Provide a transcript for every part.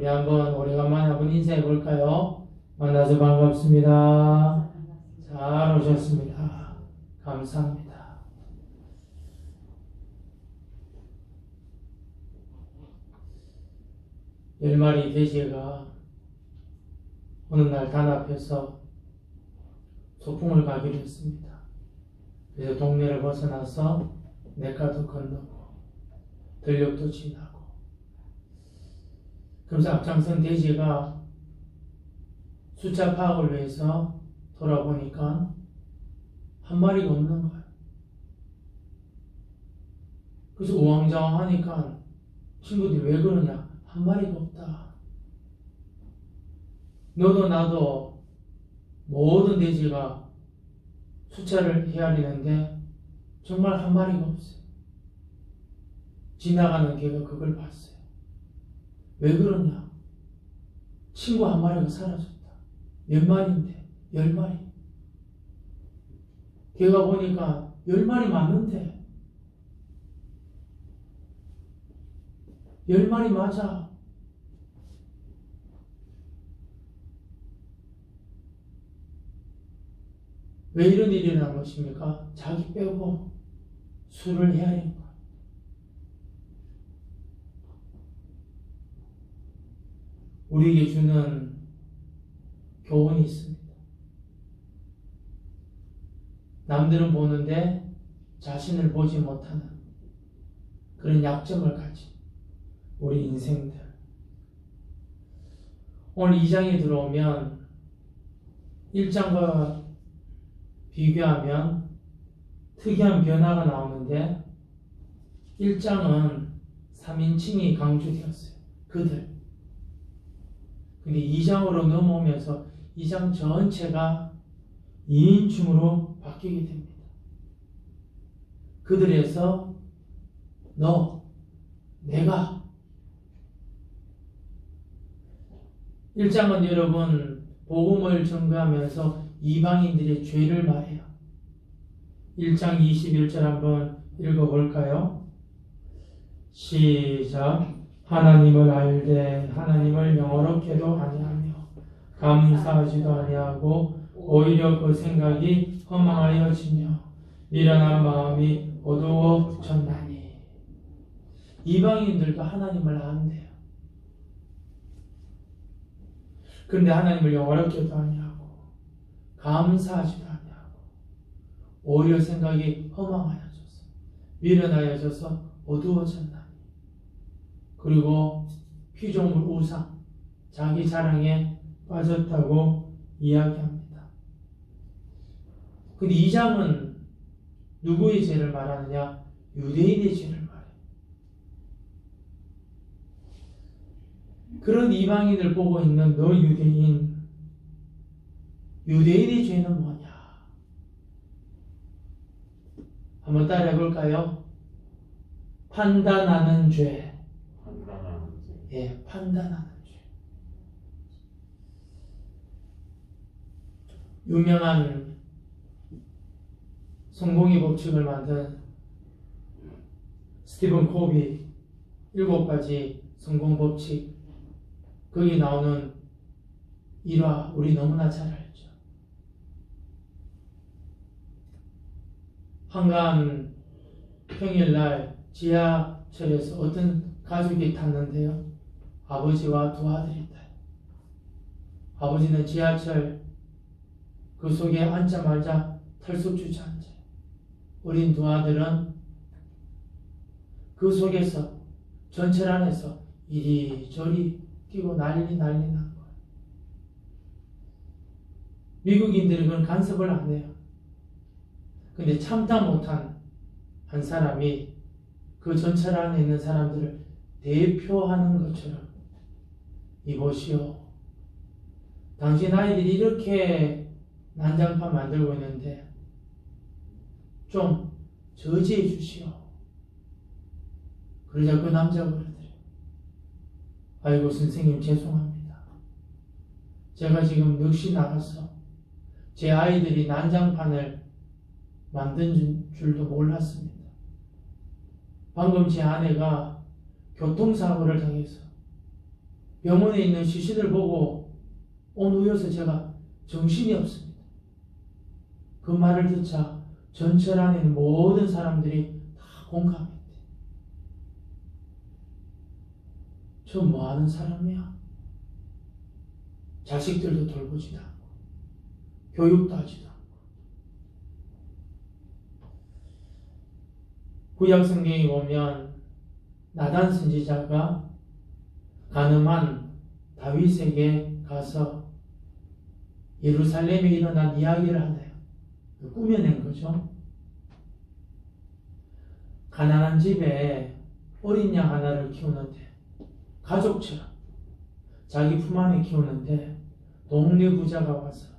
우리 한번 오래간만에 한번 인사해 볼까요? 만나서 반갑습니다. 잘 오셨습니다. 감사합니다. 열 마리 돼지가 어느 날 단합해서 소풍을 가기로 했습니다. 그래서 동네를 벗어나서 냇가도 건너고 들녘도 지나고, 그래서 앞장선 돼지가 숫자 파악을 위해서 돌아보니까 한 마리가 없는 거예요. 그래서 우왕좌왕하니까 친구들이 왜 그러냐, 한 마리가 없다. 너도 나도 모든 돼지가 숫자를 헤아리는데 정말 한 마리가 없어요. 지나가는 개가 그걸 봤어요. 왜 그러냐? 친구 한 마리가 사라졌다. 몇 마리인데? 10마리. 걔가 보니까 10마리 맞는데, 10마리 맞아. 왜 이런 일이 일어난 것입니까? 자기 빼고 수를 헤아린 거예요. 우리에게 주는 교훈이 있습니다. 남들은 보는데 자신을 보지 못하는 그런 약점을 가진 우리 인생들. 오늘 2장에 들어오면 1장과 비교하면 특이한 변화가 나오는데, 1장은 3인칭이 강조되었어요. 그들. 근데 2장으로 넘어오면서 2장 전체가 2인칭으로 바뀌게 됩니다. 그들에서 너, 내가. 1장은 여러분 복음을 전가하면서 이방인들의 죄를 말해요. 1장 21절 한번 읽어볼까요? 시작. 하나님을 알되 하나님을 영어롭게도 아니하며 감사하지도 아니하고 오히려 그 생각이 허망하여지며 미련한 마음이 어두워졌나니. 이방인들도 하나님을 안대요. 그런데 하나님을 영어롭게도 아니하고 감사하지도 아니하고 오히려 생각이 허망하여져서 미련하여져서 어두워졌나니. 그리고 피조물 우상, 자기 자랑에 빠졌다고 이야기합니다. 근데 2장은 누구의 죄를 말하느냐? 유대인의 죄를 말해요. 그런 이방인을 보고 있는 너 유대인, 유대인의 죄는 뭐냐? 한번 따라해 볼까요? 판단하는 죄. 예, 판단하는 죄. 유명한 성공의 법칙을 만든 스티븐 코비 7가지 성공 법칙, 거기 나오는 일화 우리 너무나 잘 알죠. 한강 평일날 지하철에서 어떤 가족이 탔는데요, 아버지와 두 아들이 타요. 아버지는 지하철 그 속에 앉자마자 털썩 주저앉아요. 어린 두 아들은 그 속에서, 전철 안에서 이리저리 뛰고 난리 난 거예요. 미국인들은 그건 간섭을 안 해요. 근데 참다 못한 한 사람이 그 전철 안에 있는 사람들을 대표하는 것처럼, 이보시오, 당신 아이들이 이렇게 난장판 만들고 있는데 좀 저지해 주시오. 그러자 그 남자가 그러더래요. 아이고 선생님 죄송합니다. 제가 지금 넋이 나가서 제 아이들이 난장판을 만든 줄도 몰랐습니다. 방금 제 아내가 교통사고를 당해서 병원에 있는 시신을 보고 온 후여서 제가 정신이 없습니다. 그 말을 듣자 전철 안에 있는 모든 사람들이 다 공감했대. 저 뭐하는 사람이야? 자식들도 돌보지도 않고 교육도 하지도 않고. 구약 성경에 보면 나단 선지자가 가늠한 다윗에게 가서 예루살렘에 일어난 이야기를 하네요. 꾸며낸 거죠. 가난한 집에 어린 양 하나를 키우는데, 가족처럼 자기 품 안에 키우는데 동네 부자가 와서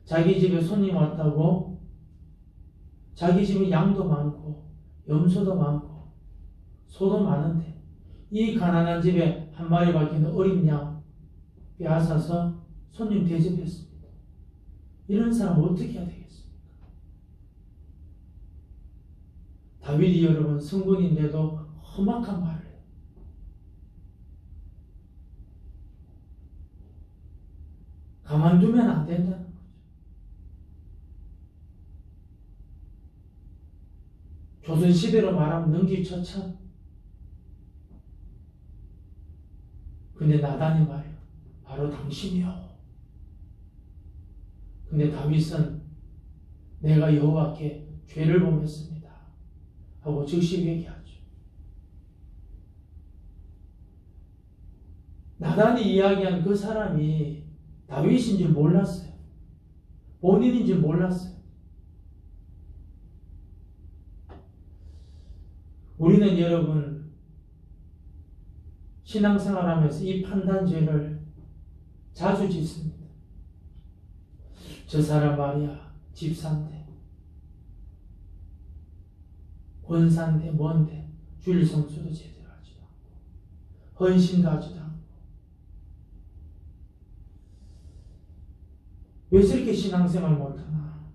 자기 집에 손님 왔다고, 자기 집에 양도 많고 염소도 많고 소도 많은데 이 가난한 집에 한 마리 박히는 어린 양 빼앗아서 손님 대접했습니다. 이런 사람 어떻게 해야 되겠습니까? 다윗이 여러분 성군인데도 험악한 말을 해요. 가만두면 안 된다는 거죠. 조선시대로 말하면 능지처참. 근데 나단이 말이에요. 바로 당신이요. 근데 다윗은 내가 여호와께 죄를 범했습니다 하고 즉시 얘기하죠. 나단이 이야기한 그 사람이 다윗인 줄 몰랐어요. 본인인 줄 몰랐어요. 우리는 여러분 신앙생활하면서 이 판단죄를 자주 짓습니다. 저 사람 말이야 집사인데 권사인데 뭔데 주일 성수도 제대로 하지도 않고 헌신도 하지도 않고 왜 저렇게 신앙생활 못하나?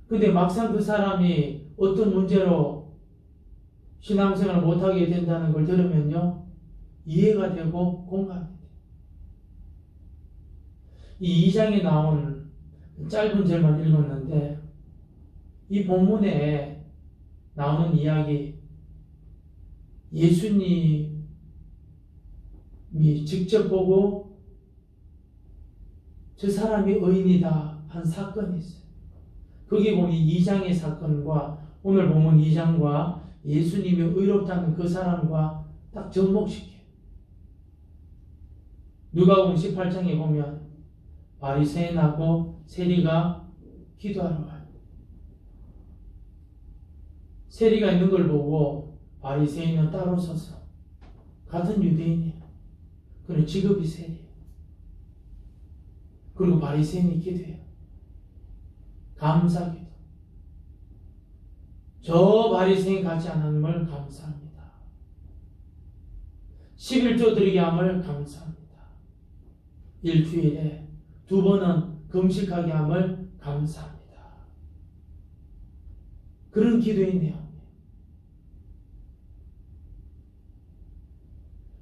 근데 막상 그 사람이 어떤 문제로 신앙생활을 못하게 된다는 걸 들으면요 이해가 되고 공감이 돼요. 이 2장에 나온 짧은 절만 읽었는데 이 본문에 나오는 이야기, 예수님이 직접 보고 저 사람이 의인이다 한 사건이 있어요. 거기 보면 2장의 사건과 오늘 보면 2장과 예수님이 의롭다는 그 사람과 딱 접목시켜요. 누가복음 18장에 보면 바리새인하고 세리가 기도하러 가요. 세리가 있는 걸 보고 바리새인은 따로 서서 같은 유대인이에요. 그는 직업이 세리예요. 그리고 바리새인이 기도해요. 감사기도. 저 바리새인 같지 않음을 감사합니다. 11조 드리게 함을 감사합니다. 일주일에 2번은 금식하게 함을 감사합니다. 그런 기도의 내용이에요.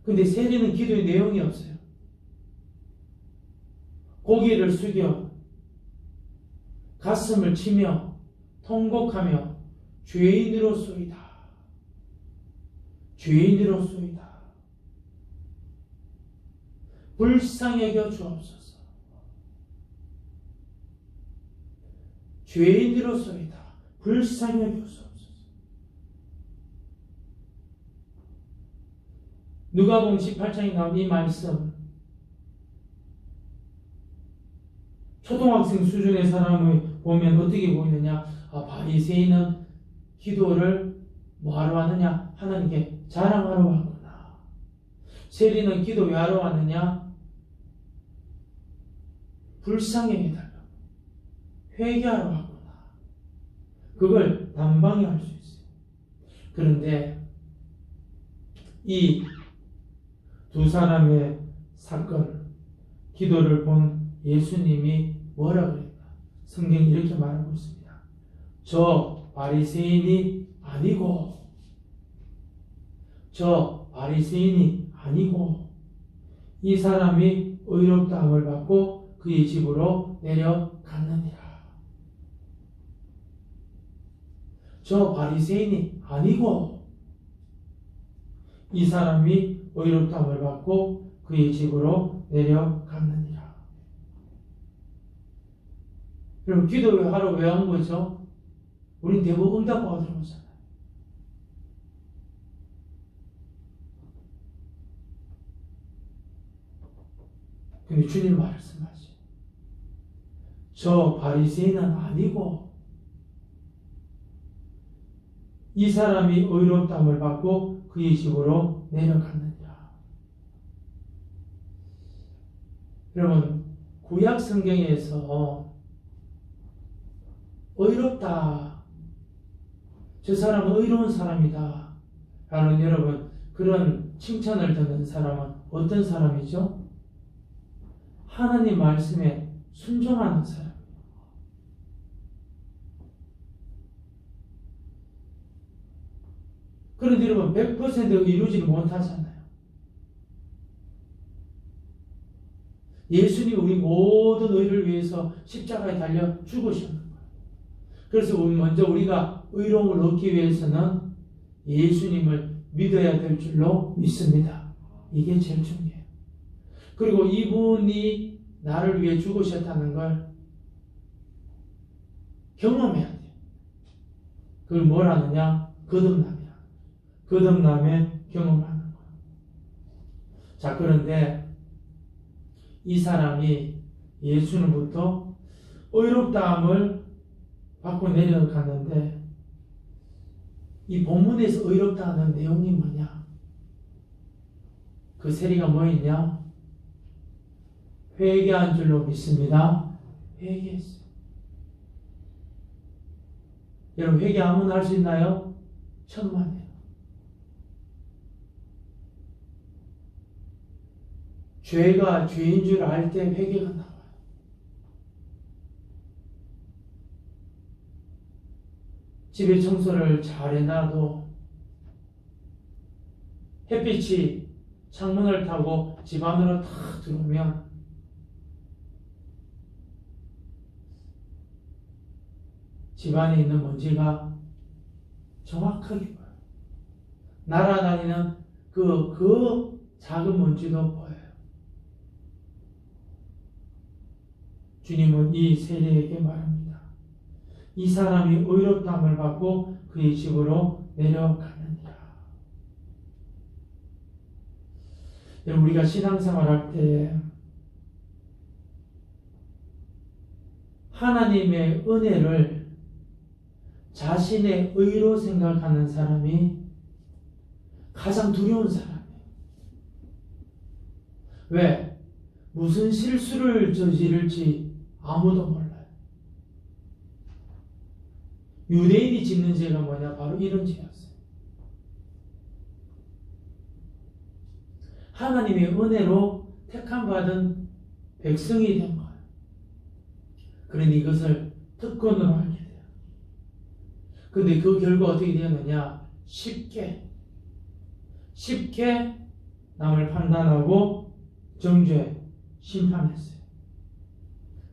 근데 세리는 기도의 내용이 없어요. 고개를 숙여 가슴을 치며 통곡하며 죄인으로소이다. 죄인으로소이다. 불쌍히 여겨 주옵소서. 죄인으로소이다. 불쌍히 여겨 주옵소서. 누가복음 18장에 나온 이 말씀, 초등학생 수준의 사람을 보면 어떻게 보이느냐? 바리새인은 기도를 뭐하러 하느냐? 하나님께 자랑하러 왔구나. 세리는 기도 왜 하러 왔느냐? 불쌍히 해달라고. 회개하러 왔구나. 그걸 단방에 할 수 있어요. 그런데 이 두 사람의 사건, 기도를 본 예수님이 뭐라 그랬나? 성경이 이렇게 말하고 있습니다. 저 바리새인이 아니고 저 바리새인이 아니고 이 사람이 의롭다함을 받고 그의 집으로 내려갔느니라. 저 바리새인이 아니고 이 사람이 의롭다함을 받고 그의 집으로 내려갔느니라. 여러분, 기도하러 왜 온 거죠? 우린 대부분 응답받으러 오잖아요. 근데 주님 말씀하시. 저 바리새인은 아니고 이 사람이 의롭다함을 받고 그의 집으로 내려갔느니라. 여러분, 구약 성경에서 의롭다, 저 사람은 의로운 사람이다 라는 여러분 그런 칭찬을 듣는 사람은 어떤 사람이죠? 하나님 말씀에 순종하는 사람. 그런데 여러분 100% 이루지를 못하잖아요. 예수님이 우리 모든 의를 위해서 십자가에 달려 죽으셨는 거예요. 그래서 먼저 우리가 의로움을 얻기 위해서는 예수님을 믿어야 될 줄로 믿습니다. 이게 제일 중요해요. 그리고 이분이 나를 위해 죽으셨다는 걸 경험해야 돼요. 그걸 뭘 하느냐? 거듭남이야. 거듭남에 경험하는 거예요. 자, 그런데 이 사람이 예수님부터 의롭다함을 받고 내려가는데 이 본문에서 의롭다는 내용이 뭐냐? 그 세리가 뭐 있냐? 회개한 줄로 믿습니다. 회개했어요. 여러분, 회개 아무나 할 수 있나요? 천만에요. 죄가 죄인 줄 알 때 회개가 나와요. 집에 청소를 잘 해놔도 햇빛이 창문을 타고 집 안으로 탁 들어오면 집 안에 있는 먼지가 정확하게 보여요. 날아다니는 그 작은 먼지도 보여요. 주님은 이 세리에게 말합니다. 이 사람이 의롭다함을 받고 그의 집으로 내려가느니라. 우리가 신앙생활 할 때 하나님의 은혜를 자신의 의로 생각하는 사람이 가장 두려운 사람이에요. 왜? 무슨 실수를 저지를지 아무도 몰라요. 유대인이 짓는 죄가 뭐냐? 바로 이런 죄였어요. 하나님의 은혜로 택함받은 백성이 된 거예요. 그런데 이것을 특권으로 알게 돼요. 근데 그 결과 어떻게 되었느냐? 쉽게 남을 판단하고 정죄, 심판했어요.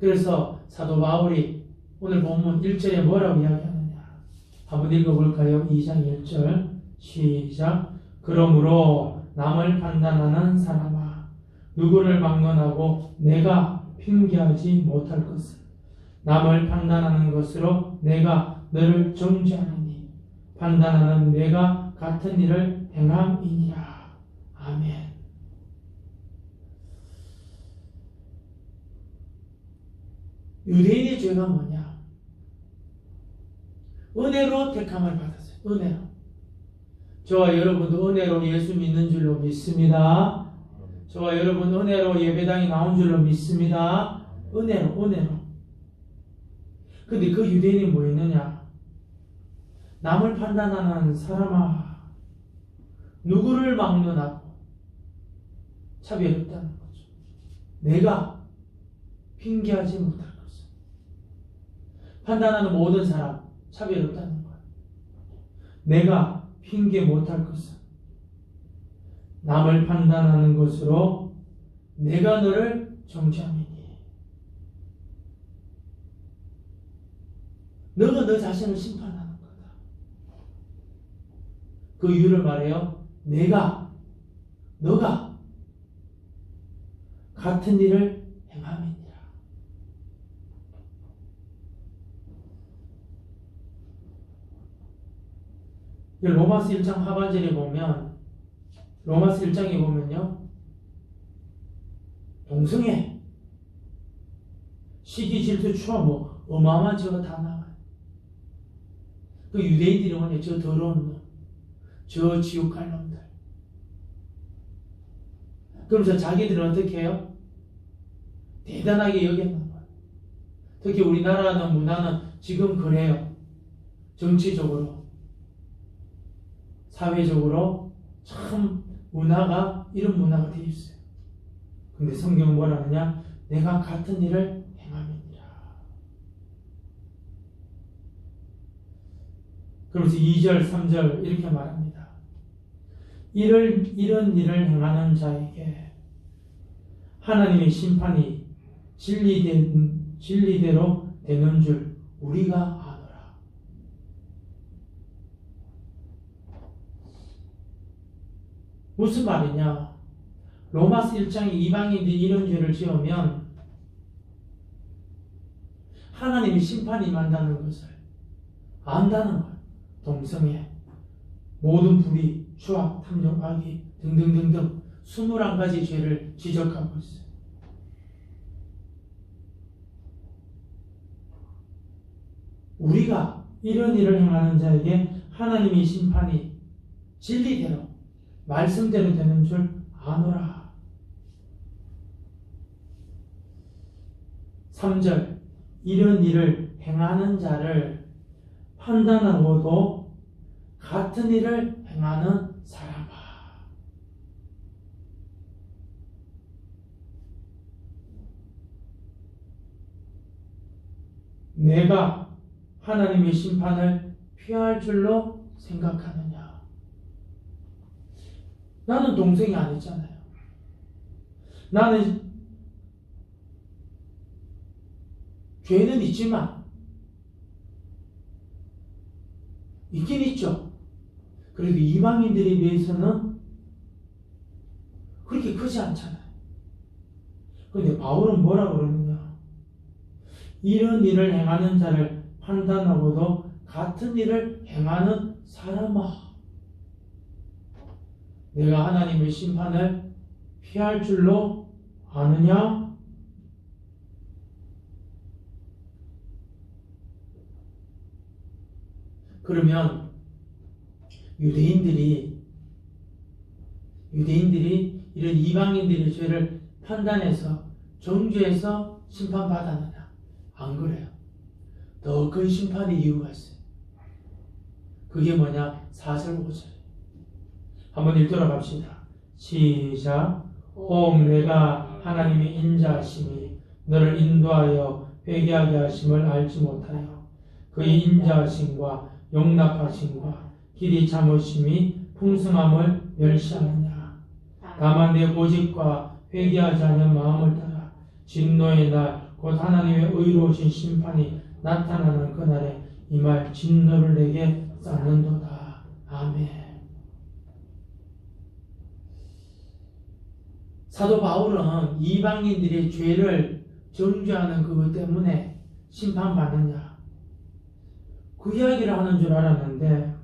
그래서 사도 바울이 오늘 본문 1절에 뭐라고 이야기하느냐? 한번 읽어볼까요? 2장 1절 시작. 그러므로 남을 판단하는 사람아, 누구를 막론하고 내가 핑계하지 못할 것을 남을 판단하는 것으로 내가 너를 정죄하느니 판단하는 내가 같은 일을 행함이니라. 아멘. 유대인의 죄가 뭐냐? 은혜로 택함을 받았어요. 은혜로. 저와 여러분도 은혜로 예수 믿는 줄로 믿습니다. 저와 여러분 은혜로 예배당에 나온 줄로 믿습니다. 은혜로. 근데 그 유대인이 뭐 했느냐? 남을 판단하는 사람아, 누구를 막론하고 차별했다는 거죠. 내가 핑계하지 못할 것을. 판단하는 모든 사람 차별했다는 거예요. 내가 핑계 못할 것을. 남을 판단하는 것으로 내가 너를 정죄함이니. 너가 너 자신을 심판하는 거다. 그 이유를 말해요. 너가 같은 일을 행함이니라. 로마서 1장 하반절에 보면, 로마서 1장에 보면요, 동성애, 시기, 질투, 추억, 뭐 어마어마한 죄가 다 나와요. 그 유대인들이 뭐냐, 저 더러운 놈, 저 지옥 갈 놈들. 그러면서 자기들은 어떻게 해요? 대단하게 여겼는 거예요. 특히 우리나라는 문화는 지금 그래요. 정치적으로, 사회적으로 참 문화가 이런 문화가 되어 있어요. 근데 성경은 뭐라 하느냐? 내가 같은 일을 행함이니라. 그러면서 2절, 3절 이렇게 말합니다. 이런 일을 행하는 자에게 하나님의 심판이 진리대로 되는 줄 우리가 아노라. 무슨 말이냐? 로마서 1장에 이방인들이 이런 죄를 지으면 하나님이 심판이 임한다는 것을 안다는 거예요. 동성애, 모든 불의, 추악, 탐욕, 악의 등등등등 21가지 죄를 지적하고 있어요. 우리가 이런 일을 행하는 자에게 하나님의 심판이 진리대로, 말씀대로 되는 줄 아노라. 3절, 이런 일을 행하는 자를 판단하고도 같은 일을 행하는 사람아. 내가 하나님의 심판을 피할 줄로 생각하느냐? 나는 동생이 아니잖아요. 나는 죄는 있지만, 있긴 있죠. 그래도 이방인들에 비해서는 그렇게 크지 않잖아요. 그런데 바울은 뭐라고 그러느냐? 이런 일을 행하는 자를 판단하고도 같은 일을 행하는 사람아, 내가 하나님의 심판을 피할 줄로 아느냐? 그러면 유대인들이 이런 이방인들의 죄를 판단해서 정죄해서 심판받았느냐? 안 그래요. 더 큰 심판의 이유가 있어요. 그게 뭐냐? 4절 5절 한번 읽도록 합시다. 시작. 혹 내가 하나님의 인자하심이 너를 인도하여 회개하게 하심을 알지 못하여 그의 인자하심과 용납하심과 길이 참으심이 풍성함을 멸시하느냐? 다만 내 고집과 회개하지 않은 마음을 따라 진노의 날 곧 하나님의 의로우신 심판이 나타나는 그날에 이 말 진노를 내게 쌓는도다. 아멘. 사도 바울은 이방인들의 죄를 정죄하는 그것 때문에 심판받느냐, 그 이야기를 하는 줄 알았는데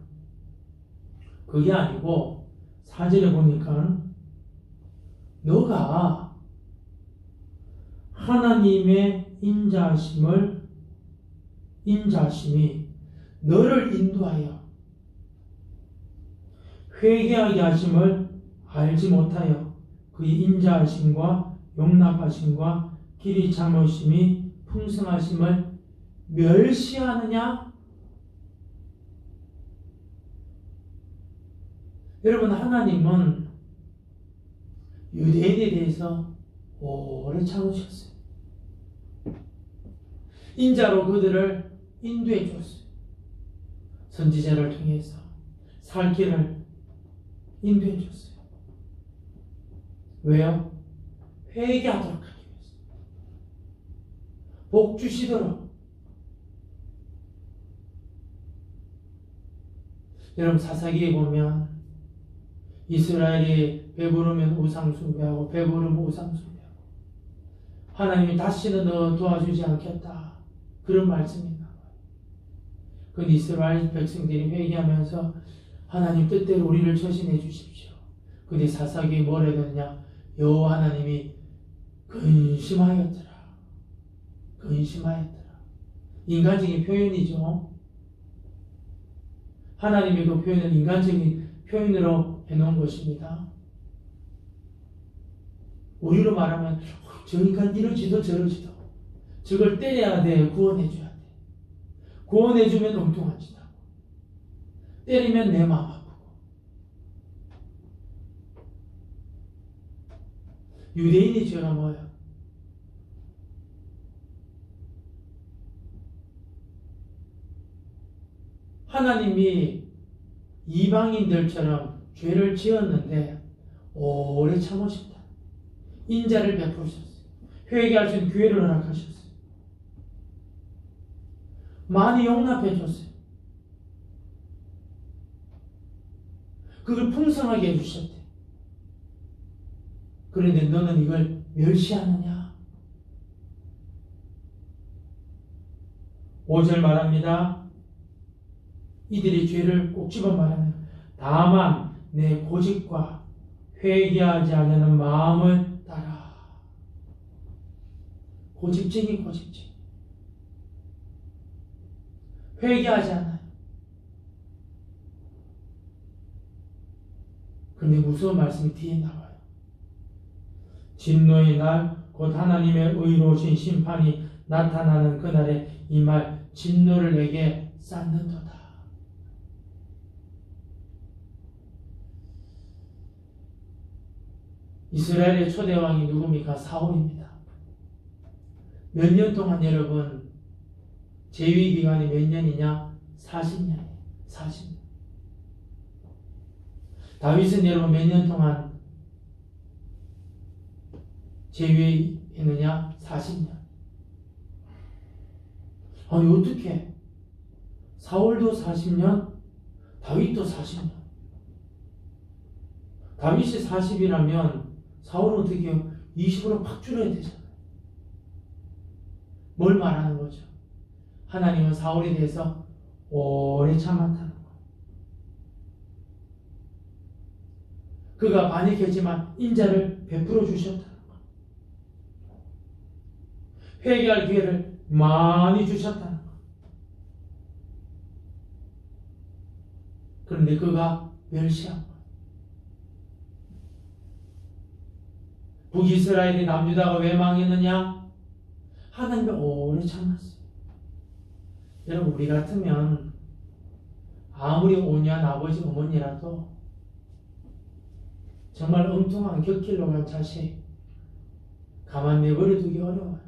그게 아니고 4절에 보니까 너가 하나님의 인자하심이 너를 인도하여 회개하게 하심을 알지 못하여 그의 인자하심과 용납하심과 길이 참으심이 풍성하심을 멸시하느냐? 여러분, 하나님은 유대인에 대해서 오래 참으셨어요. 인자로 그들을 인도해 주었어요. 선지자를 통해서 살 길을 인도해 줬어요. 왜요? 회개하도록 하기 위해서. 복 주시도록. 여러분 사사기에 보면 이스라엘이 배부르면 우상 숭배하고 배부르면 우상 숭배하고 하나님이 다시는 너 도와주지 않겠다. 그런 말씀이 나와요. 그런데 이스라엘 백성들이 회개하면서 하나님 뜻대로 우리를 처신해 주십시오. 근데 사사기에 뭐라 했느냐? 여호와 하나님이 근심하였더라. 근심하였더라. 인간적인 표현이죠. 하나님의 그 표현은 인간적인 표현으로 해놓은 것입니다. 우리로 말하면 저 인간 이러지도 저러지도 저걸 때려야 돼. 구원해줘야 돼. 구원해주면 엉뚱한 짓 하고 때리면 내 마음 아프고. 유대인이 죄가 뭐예요? 하나님이 이방인들처럼 죄를 지었는데 오래 참으셨다. 인자를 베푸셨어요. 회개할 수 있는 기회를 허락하셨어요. 많이 용납해 줬어요. 그걸 풍성하게 해주셨대. 그런데 너는 이걸 멸시하느냐? 5절 말합니다. 이들이 죄를 꼭 집어 말하면 다만 내 고집과 회개하지 않는 마음을 따라. 고집쟁이. 회개하지 않아요. 그런데 무서운 말씀이 뒤에 나와요. 진노의 날 곧 하나님의 의로우신 심판이 나타나는 그날에 이 말 진노를 내게 쌓는도다. 이스라엘의 초대왕이 누굽니까? 사울입니다. 몇 년 동안 여러분 재위 기간이 몇 년이냐? 40년이에요. 40년. 다윗은 여러분 몇 년 동안 재위했느냐? 40년. 아니 어떻게? 사울도 40년, 다윗도 40년. 다윗이 40이라면 사울은 어떻게 해요? 20으로 팍 줄여야 되잖아요. 뭘 말하는 거죠? 하나님은 사울에 대해서 오래 참았다는 거. 그가 반역했지만 인자를 베풀어 주셨다는 거. 회개할 기회를 많이 주셨다는 거. 그런데 그가 멸시한 거. 북이스라엘이 남유다가 왜 망했느냐? 하나님이 오래 참았어요. 여러분 우리 같으면 아무리 온유한 아버지 어머니라도 정말 엉뚱한 곁길로 간 자식 가만 내버려두기 어려워요.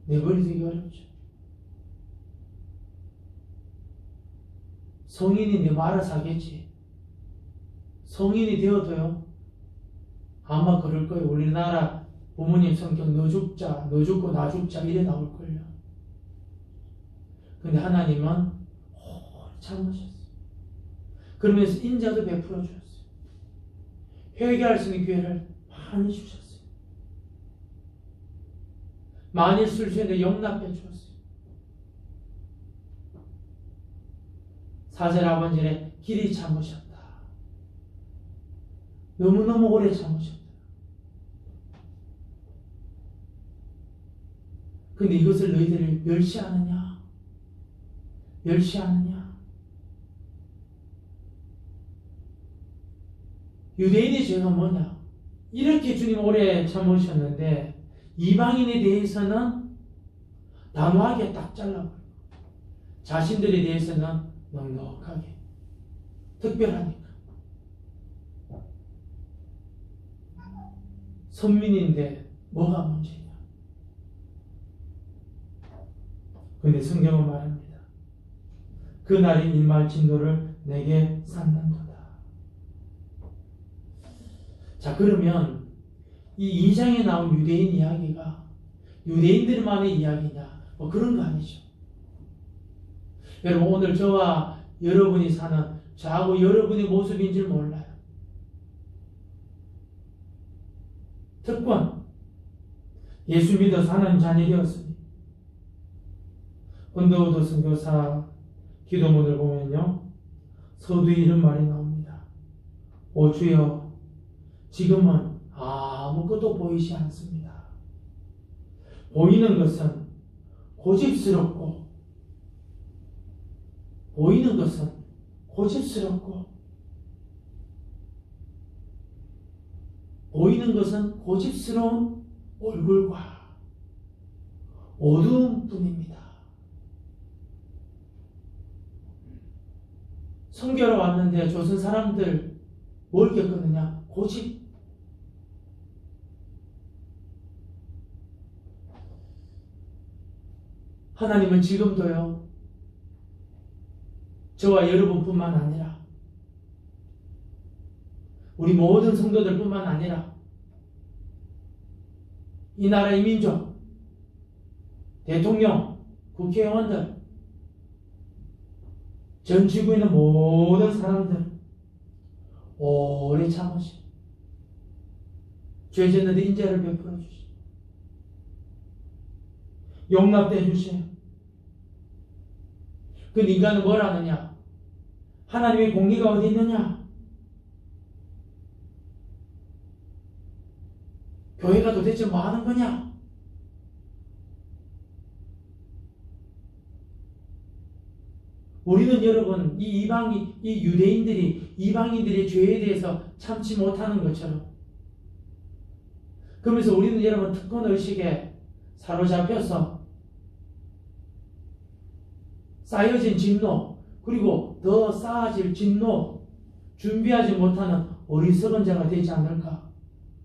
내버려두기 어렵죠. 성인인데 말아서 하겠지. 성인이 되어도요 아마 그럴 거예요. 우리나라 부모님 성격 너 죽자, 너 죽고 나 죽자 이래 나올걸요. 근데 하나님은 오래 참으셨어요. 그러면서 인자도 베풀어 주셨어요. 회개할 수 있는 기회를 많이 주셨어요. 만일 실수했는데 용납해 주었어요. 4절 아버지의 길이 참으셨다. 너무너무 오래 참으셨다. 근데 이것을 너희들이 멸시하느냐? 멸시하느냐? 유대인의 죄가 뭐냐? 이렇게 주님 오래 참으셨는데 이방인에 대해서는 단호하게 딱 잘라버리고 자신들에 대해서는 넉넉하게 특별하니까 선민인데 뭐가 문제냐? 그런데 성경은 말합니다. 그날이 일말 진노를 내게 쌓는도다. 자, 그러면 이 2장에 나온 유대인 이야기가 유대인들만의 이야기냐? 뭐 그런 거 아니죠. 여러분, 오늘 저와 여러분이 사는 저하고 여러분의 모습인 줄 몰라요. 특권, 예수 믿어서 하나님 자녀 되었으니. 언더우드 선교사 기도문을 보면요, 서두에 이런 말이 나옵니다. 오 주여, 지금은 아무것도 보이지 않습니다. 보이는 것은 고집스럽고, 보이는 것은 고집스럽고, 보이는 것은 고집스러운 얼굴과 어두운 뿐입니다. 선교로 왔는데 조선 사람들 뭘 겪었느냐? 고집. 하나님은 지금도요, 저와 여러분뿐만 아니라 우리 모든 성도들뿐만 아니라 이 나라의 민족, 대통령, 국회의원들, 전 지구에 있는 모든 사람들 오래 참으시, 죄 짓는데 인자를 베풀어 주시, 용납해 주세요. 그 인간은 뭘 하느냐? 하나님의 공의가 어디 있느냐? 교회가 도대체 뭐 하는 거냐? 우리는 여러분, 이 유대인들이 이방인들의 죄에 대해서 참지 못하는 것처럼, 그러면서 우리는 여러분 특권의식에 사로잡혀서 쌓여진 진노, 그리고 더 쌓아질 진노 준비하지 못하는 어리석은 자가 되지 않을까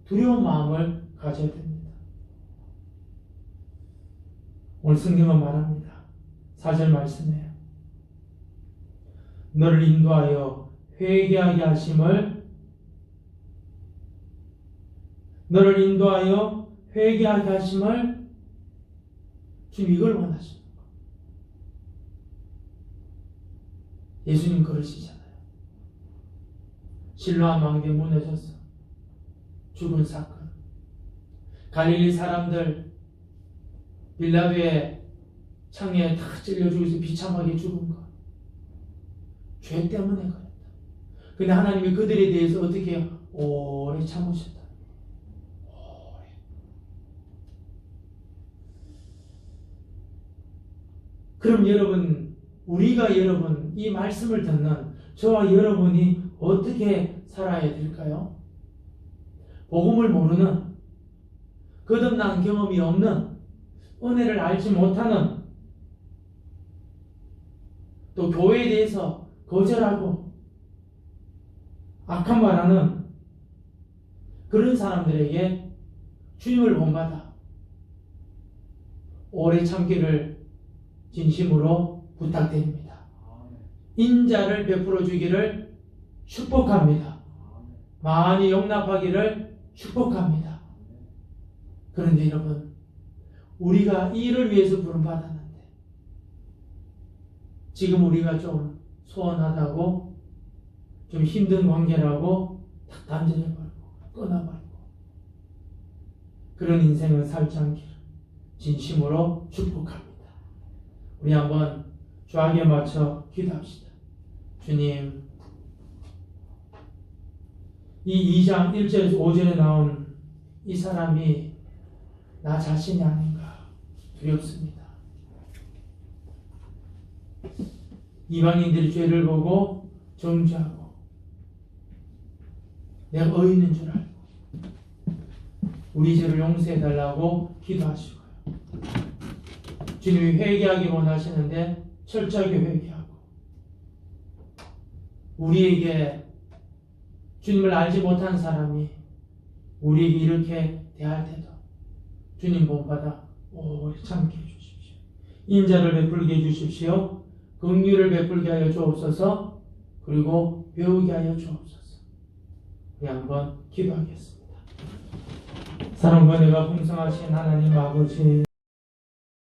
두려운 마음을 가져야 됩니다. 오늘 성경은 말합니다. 4절 말씀이에요. 너를 인도하여 회개하게 하심을, 너를 인도하여 회개하게 하심을, 주님 이걸 원하십니다. 예수님 그러시잖아요. 실로암 망대 무너져서 죽은 사건, 갈릴리 사람들 빌라도의 창에 다 찔려 죽어서 비참하게 죽은 것, 죄 때문에 그랬다. 근데 하나님이 그들에 대해서 어떻게 해요? 오래 참으셨다. 오래. 그럼 여러분, 우리가 여러분 이 말씀을 듣는 저와 여러분이 어떻게 살아야 될까요? 복음을 모르는, 거듭난 경험이 없는, 은혜를 알지 못하는, 또 교회에 대해서 거절하고 악한 말하는 그런 사람들에게 주님을 본받아 오래 참기를 진심으로 부탁드립니다. 인자를 베풀어 주기를 축복합니다. 많이 용납하기를 축복합니다. 그런데 여러분, 우리가 이 일을 위해서 부름받았는데 지금 우리가 좀 소원하다고, 좀 힘든 관계라고 딱 단절해버리고 끊어버리고 그런 인생을 살지 않기를 진심으로 축복합니다. 우리 한번 주악에 맞춰 기도합시다. 주님, 이 2장 1절에서 5절에 나온 이 사람이 나 자신이 아닌가 두렵습니다. 이방인들이 죄를 보고 정죄하고 내가 의인인 줄 알고 우리 죄를 용서해달라고 기도하시고요. 주님이 회개하기 원하시는데 철저하게 회개하고, 우리에게 주님을 알지 못한 사람이 우리에게 이렇게 대할 때도 주님 본받아 오래 참게 해주십시오. 인자를 베풀게 해주십시오. 긍휼을 베풀게 하여 주옵소서. 그리고 배우게 하여 주옵소서. 한번 기도하겠습니다. 사랑과 은혜가 풍성하신 하나님 아버지,